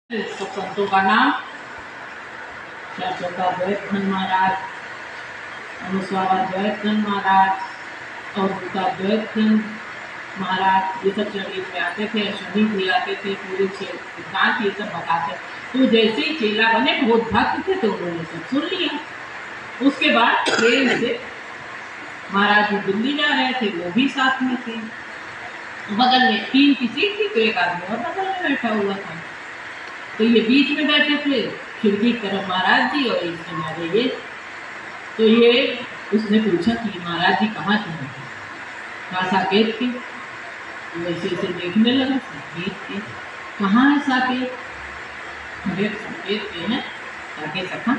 सब संतों का नाम द्वैत धन महाराज, अनुस्वारा द्वैत धन महाराज और उनका द्वैत धन महाराज, ये सब शरीर में आते थे। शनि भी आते थे, पूरे सिद्धांत ये सब बताते। तो जैसे ही चेला बने बहुत भक्त थे तो उन्होंने सब सुन लिया। उसके बाद ट्रेन से महाराज जी दिल्ली जा रहे थे, वो भी साथ में थे। बगल में 3 की सीट थी, तो एक आदमी और बगल में बैठा हुआ था। तो ये बीच में बैठे थे, खिड़की तरफ महाराज जी और इस किनारे ये। तो ये उसने पूछा कि महाराज जी कहाँ थे? कहा साकेत के। वैसे ऐसे देखने लगा, साकेत के कहाँ है साकेत? अरे साकेत के हैं, साकेत सखा।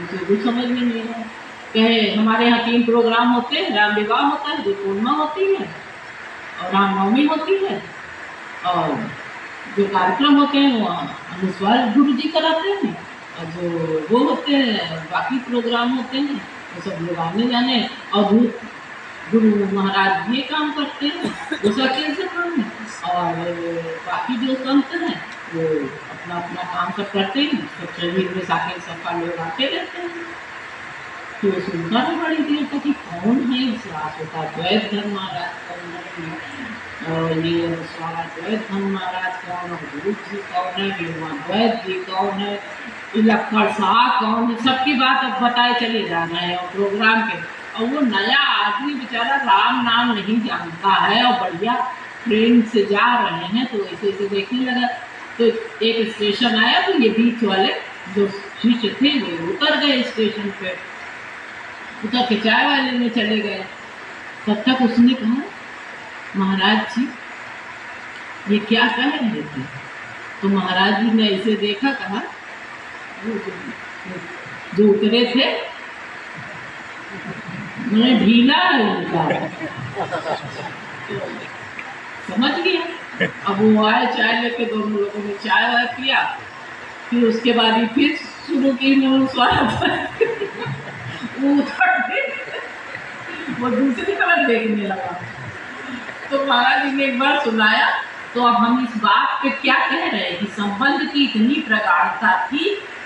उसे कुछ समझ में नहीं आया। कहे हमारे यहाँ 3 प्रोग्राम होते हैं, राम विवाह होता है, जो पूर्णिमा होती है और रामनवमी होती है, और जो कार्यक्रम होते हैं वो अनुस्वार गुरु जी कराते हैं, और जो वो होते हैं बाकी प्रोग्राम होते हैं वो सब लोग आने जाने, और गुरु महाराज ये काम करते हैं, वो सकेत से काम है, और बाकी जो संत हैं वो अपना अपना काम सब करते हैं। सब शरीर में साकेत सबका लोग आते रहते हैं। तो सुनता है बड़ी देर तक कि कौन है होता द्वैत धन महाराज कौन, और ये अनुस्वारा द्वैत धन महाराज कौन, और गुरु जी कौन है, द्वैत जी कौन है, लक्कड़ शाह कौन है, सबकी बात अब बताए चले जा रहे हैं और प्रोग्राम के। और वो नया आदमी बेचारा राम नाम नहीं जानता है और बढ़िया ट्रेन से जा रहे हैं, तो ऐसे ऐसे देखने लगा। तो एक स्टेशन आया, तो ये बीच वाले जो शिष्य थे वो उतर गए स्टेशन पे, उतर के चाय वाले में चले गए। तब तक उसने कहा महाराज जी ये क्या कह रहे थे? तो महाराज जी ने ऐसे देखा, कहा जो उतरे थे मैंने ढीला है उनका, समझ गया। अब वो आए चाय लेके, दोनों लोगों ने चाय वाय पिया, फिर उसके बाद ही फिर शुरू की वो दूसरी तरफ देखने लगा। तो महाराज जी ने एक बार सुनाया। तो अब हम इस बात पे क्या कह रहे हैं कि संबंध की इतनी प्रगाढ़ता थी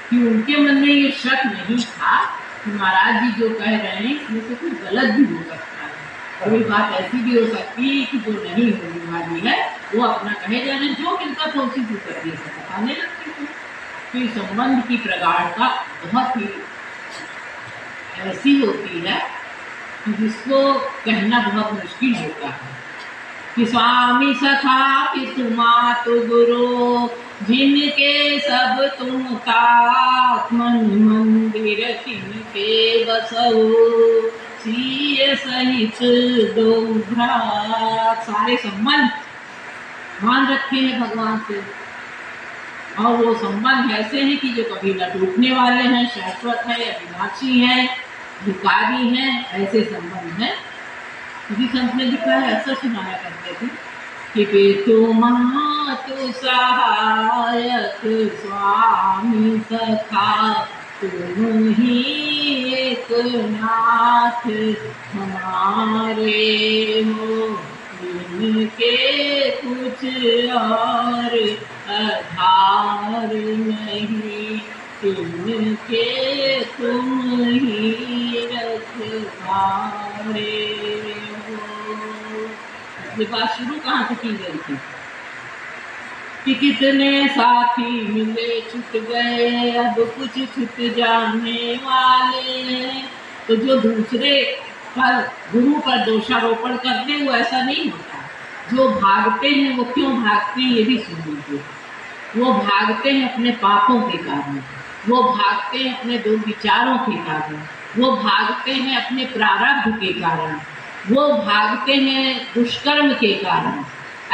कि उनके मन में ये शक नहीं था कि महाराज जी जो कह रहे हैं इसमें से कुछ गलत भी हो सकता है, कोई बात ऐसी भी हो सकती है कि जो नहीं होने वाली है, वो अपना कहे जा रहे, जो मिलता था उसी से कर दिया बताने लगते थे। तो इस संबंध की प्रगाढ़ता बहुत ही ऐसी होती है जिसको कहना बहुत मुश्किल होता है कि स्वामी सखा पितु मातु गुरु जिनके सब तुम तात मन मंदिर तिनके बसो सीय सहित दो भ्रात। सारे संबंध मान रखे हैं भगवान से, और वो संबंध ऐसे हैं कि जो कभी न टूटने वाले हैं, शाश्वत है, अविनाशी है, भिकारी हैं, ऐसे संबंध हैं। किसी संत ने लिखा है, ऐसा सुनाया करते थे कि पितु मातु सहायक स्वामी सखा तुम ही एक नाथ हमारे हो, इनके कुछ और आधार नहीं, इनके तुम ही रखवारे हो। ये बात शुरू कहाँ से की गई थी कि कितने साथी मिले छूट गए, अब कुछ छूट जाने वाले। तो जो दूसरे पर गुरु पर दोषारोपण करते वो ऐसा नहीं होता। जो भागते हैं वो क्यों भागते हैं ये भी सुन लीजिए। वो भागते हैं अपने पापों के कारण, वो भागते हैं अपने दुर्विचारों के कारण, वो भागते हैं अपने प्रारब्ध के कारण, वो भागते हैं दुष्कर्म के कारण।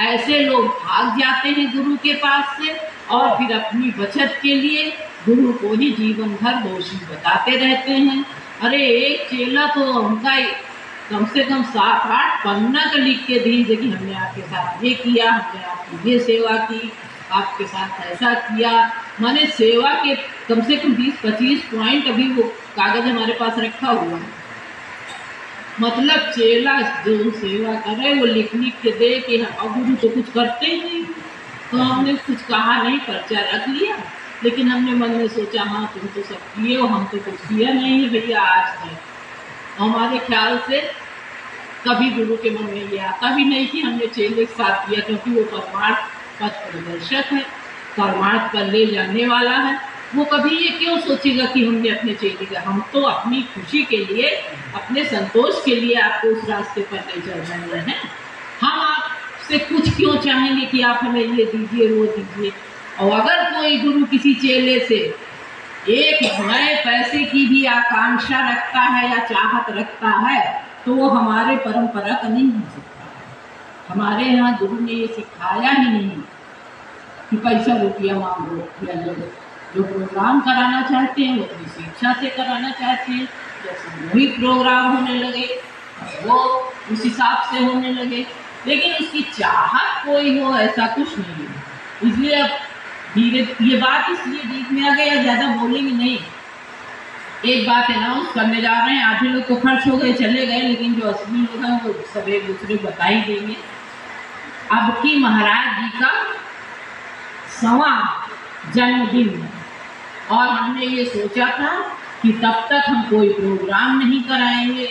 ऐसे लोग भाग जाते हैं गुरु के पास से, और फिर अपनी बचत के लिए गुरु को ही जीवन भर दोषी बताते रहते हैं। अरे एक चेला तो उनका कम से कम 7-8 पन्ना का लिख के दीजिए कि हमने आपके साथ ये किया, हमने आपकी ये सेवा की, आपके साथ ऐसा किया। माने सेवा के कम से कम 20-25 पॉइंट अभी वो कागज हमारे पास रखा हुआ है। मतलब चेला जो सेवा कर रहे वो लिख के दे कि गुरु तो कुछ करते ही नहीं। तो हमने कुछ कहा नहीं, पर्चा रख लिया, लेकिन हमने मन में सोचा हाँ तुम तो सब किए हो, हम तो कुछ किया नहीं है भैया आज तक। हमारे ख्याल से कभी गुरु के मन में ये आता भी नहीं कि हमने चेले के साथ किया, क्योंकि वो परमार्थ पथ प्रदर्शक है, परमार्थ पर ले जाने वाला है। वो कभी ये क्यों सोचेगा कि हमने अपने चेले का, हम तो अपनी खुशी के लिए, अपने संतोष के लिए आपको उस रास्ते पर ले चल रहे हैं। हम आपसे कुछ क्यों चाहेंगे कि आप हमें ये दीजिए वो दीजिए। और अगर कोई गुरु किसी चेले से एक नए पैसे की भी आकांक्षा रखता है या चाहत रखता है तो वो हमारे परंपरा का नहीं हो सकता। हमारे यहाँ गुरु ने ये सिखाया ही नहीं कि पैसा रुपया मांगो या लो। जो प्रोग्राम कराना चाहते हैं वो अपनी शिक्षा से कराना चाहते हैं, जैसे वही प्रोग्राम होने लगे वो उस हिसाब से होने लगे, लेकिन उसकी चाहत कोई हो ऐसा कुछ नहीं है। इसलिए अब धीरे ये बात इसलिए बीच में आ गई, ज़्यादा बोलेंगे नहीं। एक बात अनाउंस करने जा रहे हैं, आधे लोग तो खर्च हो गए चले गए, लेकिन जो असली लोग हैं वो सब एक दूसरे बता ही देंगे। अब की महाराज जी का 100वां जन्मदिन है और हमने ये सोचा था कि तब तक हम कोई प्रोग्राम नहीं कराएंगे।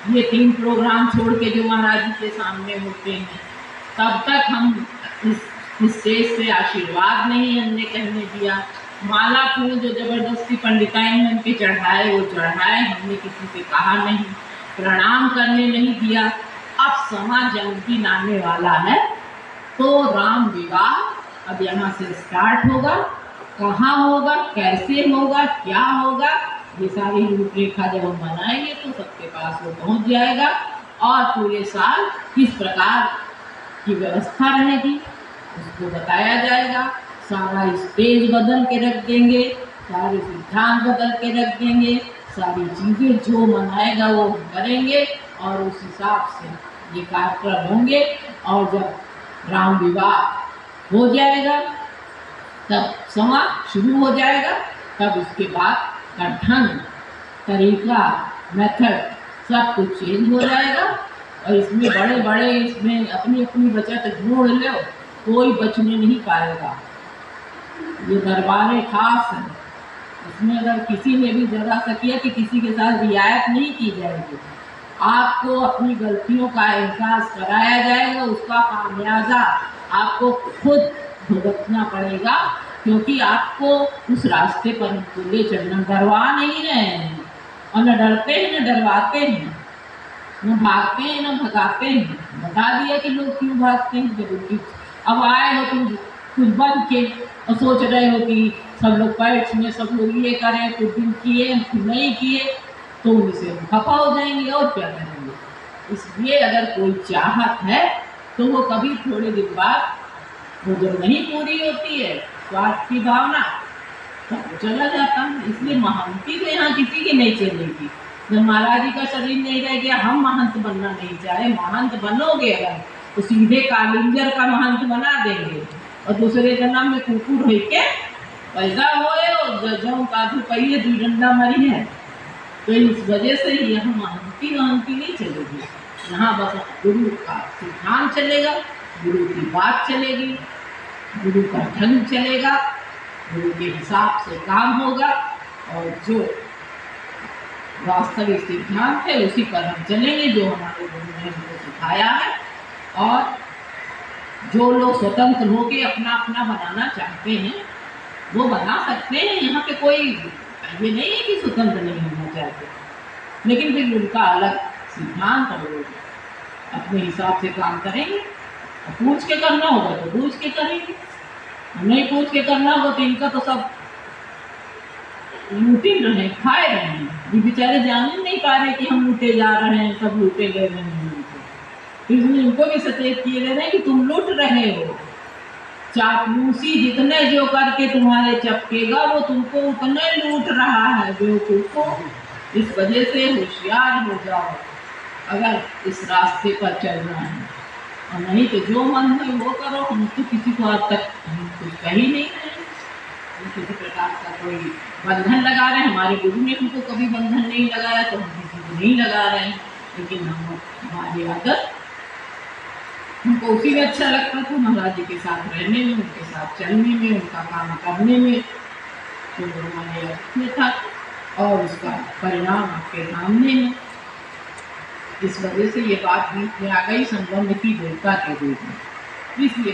ये 3 प्रोग्राम छोड़ के जो महाराज जी के सामने होते हैं, तब तक हम इस स्टेज से आशीर्वाद नहीं हमने कहने दिया। माला फूल जो जबरदस्ती पंडिताइन मन पे चढ़ाए वो चढ़ाए, हमने किसी से कहा नहीं, प्रणाम करने नहीं दिया। अब 100वां जन्मदिन आने वाला है तो राम विवाह अब यहाँ से स्टार्ट होगा। कहाँ होगा, कैसे होगा, क्या होगा, ये सारी रूपरेखा जब हम बनाएंगे तो सबके पास वो पहुँच जाएगा। और पूरे साल किस प्रकार की व्यवस्था रहेगी उसको बताया जाएगा। सारा स्टेज बदल के रख देंगे, सारे सिद्धांत बदल के रख देंगे, सारी चीज़ें जो मनाएगा वो हम करेंगे और उस हिसाब से ये कार्यक्रम होंगे। और जब राम विवाह हो जाएगा तब 100वां शुरू हो जाएगा, तब उसके बाद का ढंग, तरीका, मेथड सब कुछ चेंज हो जाएगा। और इसमें बड़े बड़े इसमें अपनी अपनी बचत ढूंढ लो, कोई बचने नहीं पाएगा। ये दरबारे खास है, इसमें अगर किसी ने भी जरा सा किया कि किसी के साथ रियायत नहीं की जाएगी। आपको अपनी गलतियों का एहसास कराया जाएगा, उसका खामियाजा आपको खुद भुगतना पड़ेगा, क्योंकि आपको उस रास्ते पर हमको ले चलना। डरवा नहीं रहे हैं और न डरते हैं न डरवाते हैं, न भागते हैं न भगाते हैं। बता दिया कि लोग क्यों भागते हैं। जरूरी अब आए हो तुम कुछ बन के और सोच रहे हो कि सब लोग पैठ में सब लोग ये करें, कुछ दिन किए नहीं किए तो उनसे खफा हो जाएंगे और क्या करेंगे। इसलिए अगर कोई चाहत है तो वो कभी थोड़े दिन बाद वो जब नहीं पूरी होती है स्वार्थ की भावना तब तो चला जाता है। इसलिए महंती तो यहाँ किसी की नहीं चलेगी। जब महाराज जी का शरीर नहीं रह गया, हम महंत बनना नहीं चाहे। महंत बनोगे अगर तो सीधे कालिंजर का महंत बना देंगे और दूसरे जन्म में कुकुर हो के पैदा होए और जब काफी पहले 2 डंडा मरी है। तो इस वजह से यहाँ महंती नहीं चलेगी। यहाँ बस गुरु का सिद्धांत चलेगा, गुरु की बात चलेगी, गुरु का ढंग चलेगा, गुरु के हिसाब से काम होगा और जो वास्तविक सिद्धांत है उसी पर हम चलेंगे जो हमारे गुरु ने हमको सिखाया है। और जो लोग स्वतंत्र होकर अपना अपना बनाना चाहते हैं वो बना सकते हैं। यहाँ पे कोई ये नहीं है कि स्वतंत्र नहीं होना चाहते, लेकिन फिर उनका अलग सिद्धांत और लोग अपने हिसाब से काम करेंगे। और पूछ के करना होगा तो पूछ के करेंगे, नहीं पूछ के करना होगा तो इनका तो सब लूटे रहे, खाए रहे हैं। ये बेचारे जान ही नहीं पा रहे कि हम लूटे जा रहे हैं, सब लूटे गए रहे हैं। इसलिए इनको भी सचेत किए रहे हैं कि तुम लूट रहे हो। चापलूसी जितने जो करके तुम्हारे चपकेगा वो तुमको उतने लूट रहा है बेवकूफो। इस वजह से होशियार हो जाओ अगर इस रास्ते पर चलना है, और नहीं तो जो मन है वो करो। हम तो किसी को आज तक कुछ कही नहीं है, किसी प्रकार का कोई बंधन लगा रहे हैं। हमारे गुरु ने हमको कभी बंधन नहीं लगाया तो हम किसी को नहीं लगा रहे हैं। लेकिन हम हमारी आदत हमको उसी में अच्छा लगता था, महाराज जी के साथ रहने में, उनके साथ चलने में, उनका काम करने में। तो हमारे में था और उसका परिणाम आपके सामने है। इस वजह से ये बात बीच में आ गई संबंध की देवता के रूप में, इसलिए